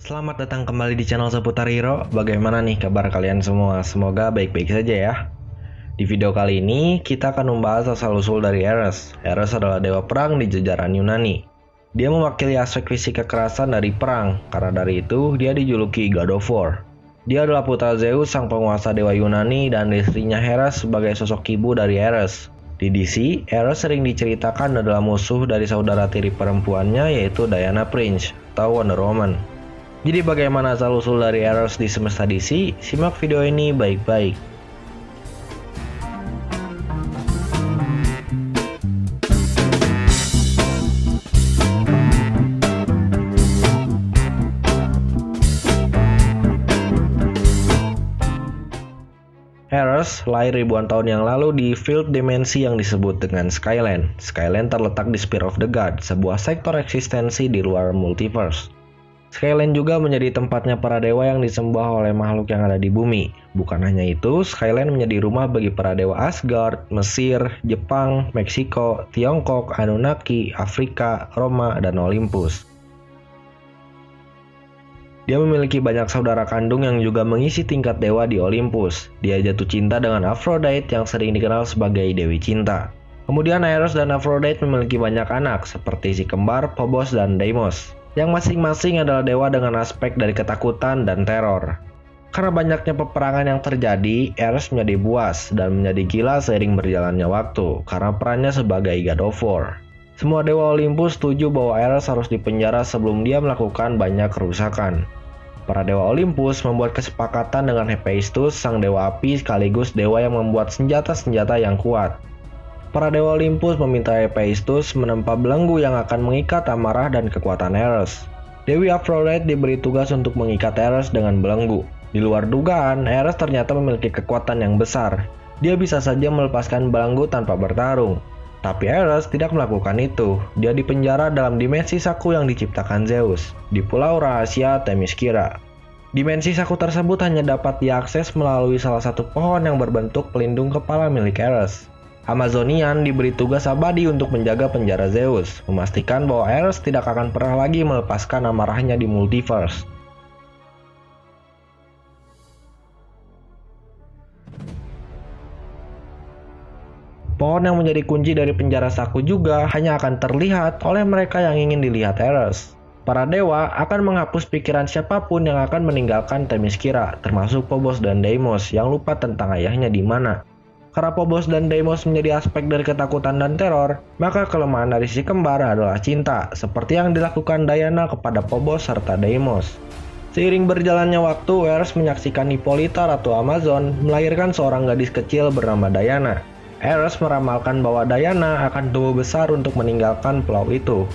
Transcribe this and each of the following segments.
Selamat datang kembali di channel seputar hero. Bagaimana nih kabar kalian semua? Semoga baik-baik saja ya. Di video kali ini kita akan membahas asal-usul dari Ares. Ares adalah dewa perang di jajaran Yunani. Dia mewakili aspek fisik kekerasan dari perang. Karena dari itu dia dijuluki God of War. Dia adalah putra Zeus, sang penguasa dewa Yunani, dan istrinya Hera sebagai sosok ibu dari Ares. Di DC, Ares sering diceritakan adalah musuh dari saudara tiri perempuannya, yaitu Diana Prince atau Wonder Woman. Jadi bagaimana asal-usul dari Ares di semesta DC? Simak video ini baik-baik. Ares lahir ribuan tahun yang lalu di field dimensi yang disebut dengan Skyland. Skyland terletak di Sphere of the God, sebuah sektor eksistensi di luar multiverse. Skyland juga menjadi tempatnya para dewa yang disembah oleh makhluk yang ada di bumi. Bukan hanya itu, Skyland menjadi rumah bagi para dewa Asgard, Mesir, Jepang, Meksiko, Tiongkok, Anunnaki, Afrika, Roma, dan Olympus. Dia memiliki banyak saudara kandung yang juga mengisi tingkat dewa di Olympus. Dia jatuh cinta dengan Aphrodite yang sering dikenal sebagai Dewi Cinta. Kemudian Ares dan Aphrodite memiliki banyak anak seperti si kembar Phobos dan Deimos, yang masing-masing adalah dewa dengan aspek dari ketakutan dan teror. Karena banyaknya peperangan yang terjadi, Ares menjadi buas dan menjadi gila seiring berjalannya waktu karena perannya sebagai God of War. Semua dewa Olympus setuju bahwa Ares harus dipenjara sebelum dia melakukan banyak kerusakan. Para dewa Olympus membuat kesepakatan dengan Hephaestus, sang dewa api sekaligus dewa yang membuat senjata-senjata yang kuat. Para dewa Olympus meminta Hephaestus menempa belenggu yang akan mengikat amarah dan kekuatan Ares. Dewi Aphrodite diberi tugas untuk mengikat Ares dengan belenggu. Di luar dugaan, Ares ternyata memiliki kekuatan yang besar. Dia bisa saja melepaskan belenggu tanpa bertarung. Tapi Ares tidak melakukan itu. Dia dipenjara dalam dimensi saku yang diciptakan Zeus, di pulau rahasia Themyscira. Dimensi saku tersebut hanya dapat diakses melalui salah satu pohon yang berbentuk pelindung kepala milik Ares. Amazonian diberi tugas abadi untuk menjaga penjara Zeus, memastikan bahwa Ares tidak akan pernah lagi melepaskan amarahnya di multiverse. Pohon yang menjadi kunci dari penjara saku juga hanya akan terlihat oleh mereka yang ingin dilihat Ares. Para dewa akan menghapus pikiran siapapun yang akan meninggalkan Themyscira, termasuk Phobos dan Deimos yang lupa tentang ayahnya di mana. Karena Phobos dan Deimos menjadi aspek dari ketakutan dan teror, maka kelemahan dari si kembar adalah cinta, seperti yang dilakukan Diana kepada Phobos serta Deimos. Seiring berjalannya waktu, Ares menyaksikan Hippolyta, Ratu Amazon, melahirkan seorang gadis kecil bernama Diana. Ares meramalkan bahwa Diana akan tumbuh besar untuk meninggalkan pulau itu.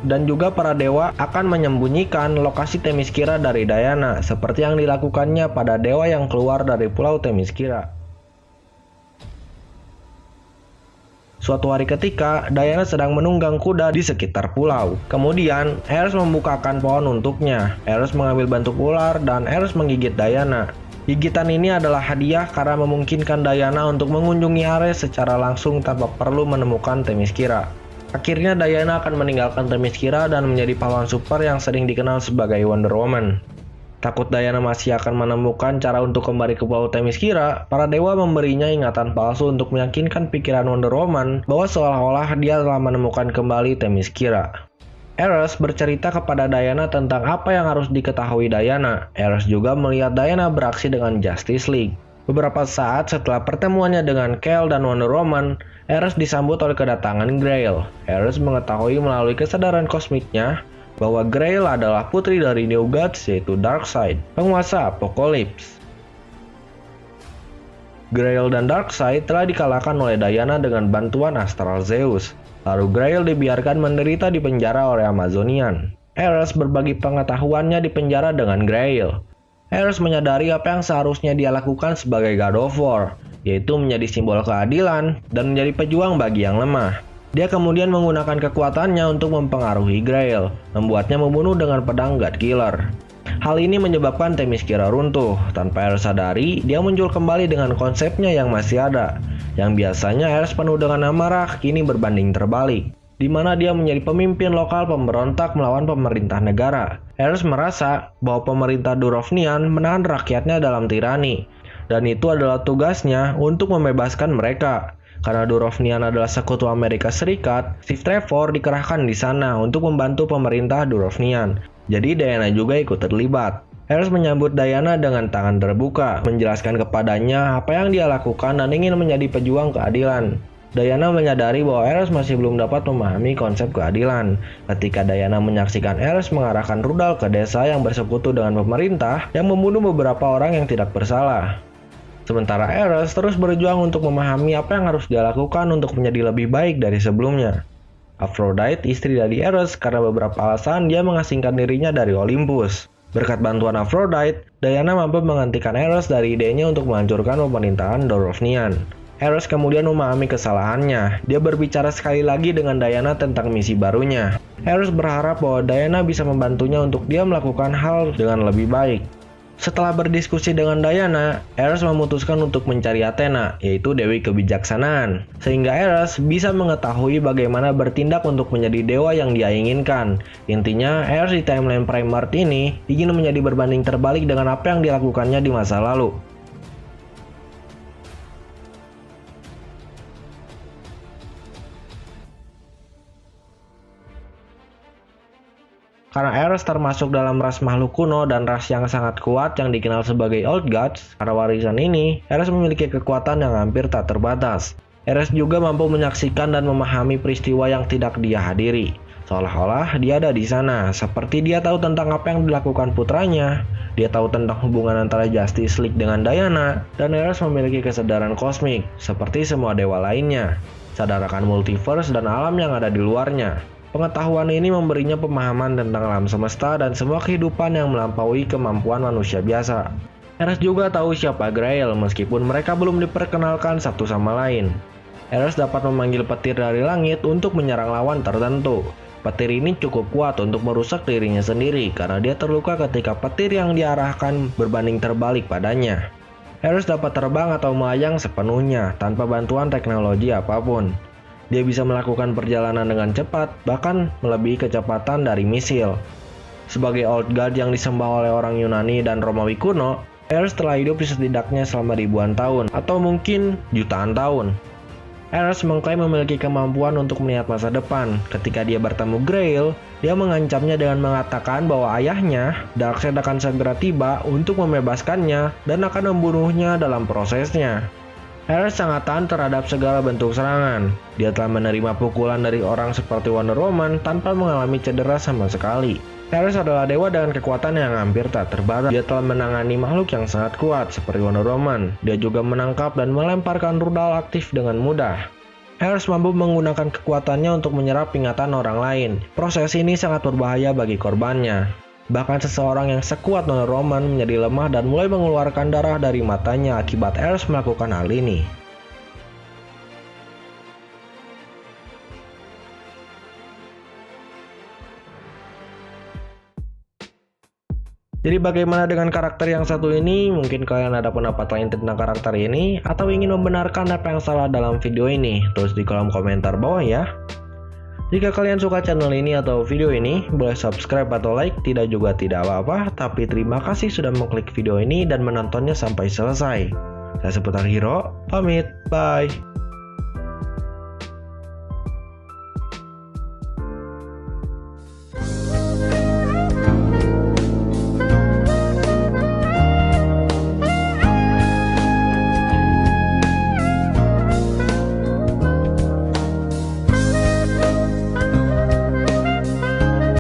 Dan juga para dewa akan menyembunyikan lokasi Themyscira dari Diana, seperti yang dilakukannya pada dewa yang keluar dari pulau Themyscira. Suatu hari ketika, Diana sedang menunggang kuda di sekitar pulau. Kemudian, Ares membukakan pohon untuknya. Ares mengambil bentuk ular dan Ares menggigit Diana. Gigitan ini adalah hadiah karena memungkinkan Diana untuk mengunjungi Ares secara langsung tanpa perlu menemukan Themyscira. Akhirnya Diana akan meninggalkan Themyscira dan menjadi pahlawan super yang sering dikenal sebagai Wonder Woman. Takut Diana masih akan menemukan cara untuk kembali ke pulau Themyscira, para dewa memberinya ingatan palsu untuk meyakinkan pikiran Wonder Woman bahwa seolah-olah dia telah menemukan kembali Themyscira. Ares bercerita kepada Diana tentang apa yang harus diketahui Diana. Ares juga melihat Diana beraksi dengan Justice League. Beberapa saat setelah pertemuannya dengan Kale dan Wonder Woman, Ares disambut oleh kedatangan Grail. Ares mengetahui melalui kesadaran kosmiknya bahwa Grail adalah putri dari New Gods, yaitu Darkseid, penguasa Apocalypse. Grail dan Darkseid telah dikalahkan oleh Diana dengan bantuan astral Zeus. Lalu Grail dibiarkan menderita di penjara oleh Amazonian. Ares berbagi pengetahuannya di penjara dengan Grail. Ares menyadari apa yang seharusnya dia lakukan sebagai God of War, yaitu menjadi simbol keadilan dan menjadi pejuang bagi yang lemah. Dia kemudian menggunakan kekuatannya untuk mempengaruhi Grail, membuatnya membunuh dengan pedang God Killer. Hal ini menyebabkan Themyscira runtuh. Tanpa Ares sadari, dia muncul kembali dengan konsepnya yang masih ada. Yang biasanya Ares penuh dengan amarah, kini berbanding terbalik. di mana dia menjadi pemimpin lokal pemberontak melawan pemerintah negara. Ares merasa bahwa pemerintah Durovnian menahan rakyatnya dalam tirani, dan itu adalah tugasnya untuk membebaskan mereka. Karena Durovnian adalah sekutu Amerika Serikat, Steve Trevor dikerahkan di sana untuk membantu pemerintah Durovnian. Jadi Diana juga ikut terlibat. Ares menyambut Diana dengan tangan terbuka, menjelaskan kepadanya apa yang dia lakukan dan ingin menjadi pejuang keadilan. Diana menyadari bahwa Ares masih belum dapat memahami konsep keadilan. Ketika Diana menyaksikan Ares mengarahkan rudal ke desa yang bersekutu dengan pemerintah yang membunuh beberapa orang yang tidak bersalah. Sementara Ares terus berjuang untuk memahami apa yang harus dia lakukan untuk menjadi lebih baik dari sebelumnya. Aphrodite, istri dari Ares, karena beberapa alasan dia mengasingkan dirinya dari Olympus. Berkat bantuan Aphrodite, Diana mampu menghentikan Ares dari idenya untuk menghancurkan pemerintahan Durovnian. Ares kemudian memahami kesalahannya. Dia berbicara sekali lagi dengan Diana tentang misi barunya. Ares berharap bahwa Diana bisa membantunya untuk dia melakukan hal dengan lebih baik. Setelah berdiskusi dengan Diana, Ares memutuskan untuk mencari Athena, yaitu Dewi Kebijaksanaan, sehingga Ares bisa mengetahui bagaimana bertindak untuk menjadi dewa yang dia inginkan. Intinya, Ares di timeline Prime Earth ini ingin menjadi berbanding terbalik dengan apa yang dilakukannya di masa lalu. Karena Ares termasuk dalam ras makhluk kuno dan ras yang sangat kuat yang dikenal sebagai Old Gods, karena warisan ini, Ares memiliki kekuatan yang hampir tak terbatas. Ares juga mampu menyaksikan dan memahami peristiwa yang tidak dia hadiri. Seolah-olah dia ada di sana, seperti dia tahu tentang apa yang dilakukan putranya. Dia tahu tentang hubungan antara Justice League dengan Diana, dan Ares memiliki kesadaran kosmik, seperti semua dewa lainnya. Sadar akan multiverse dan alam yang ada di luarnya. Pengetahuan ini memberinya pemahaman tentang alam semesta dan semua kehidupan yang melampaui kemampuan manusia biasa. Ares juga tahu siapa Grail meskipun mereka belum diperkenalkan satu sama lain. Ares dapat memanggil petir dari langit untuk menyerang lawan tertentu. Petir ini cukup kuat untuk merusak dirinya sendiri karena dia terluka ketika petir yang diarahkan berbanding terbalik padanya. Ares dapat terbang atau melayang sepenuhnya tanpa bantuan teknologi apapun. Dia bisa melakukan perjalanan dengan cepat, bahkan melebihi kecepatan dari misil. Sebagai Old God yang disembah oleh orang Yunani dan Romawi kuno, Ares telah hidup setidaknya selama ribuan tahun, atau mungkin jutaan tahun. Ares mengklaim memiliki kemampuan untuk melihat masa depan. Ketika dia bertemu Grail, dia mengancamnya dengan mengatakan bahwa ayahnya, Darkseid, akan segera tiba untuk membebaskannya dan akan membunuhnya dalam prosesnya. Ares sangat tahan terhadap segala bentuk serangan. Dia telah menerima pukulan dari orang seperti Wonder Woman tanpa mengalami cedera sama sekali. Ares adalah dewa dengan kekuatan yang hampir tak terbatas. Dia telah menangani makhluk yang sangat kuat seperti Wonder Woman. Dia juga menangkap dan melemparkan rudal aktif dengan mudah. Ares mampu menggunakan kekuatannya untuk menyerap ingatan orang lain. Proses ini sangat berbahaya bagi korbannya. Bahkan seseorang yang sekuat Wonder Woman menjadi lemah dan mulai mengeluarkan darah dari matanya akibat Ares melakukan hal ini. Jadi bagaimana dengan karakter yang satu ini? Mungkin kalian ada pendapat lain tentang karakter ini atau ingin membenarkan apa yang salah dalam video ini? Tulis di kolom komentar bawah ya. Jika kalian suka channel ini atau video ini, boleh subscribe atau like, tidak juga tidak apa-apa, tapi terima kasih sudah mengklik video ini dan menontonnya sampai selesai. Saya Seputar Hero, pamit, bye!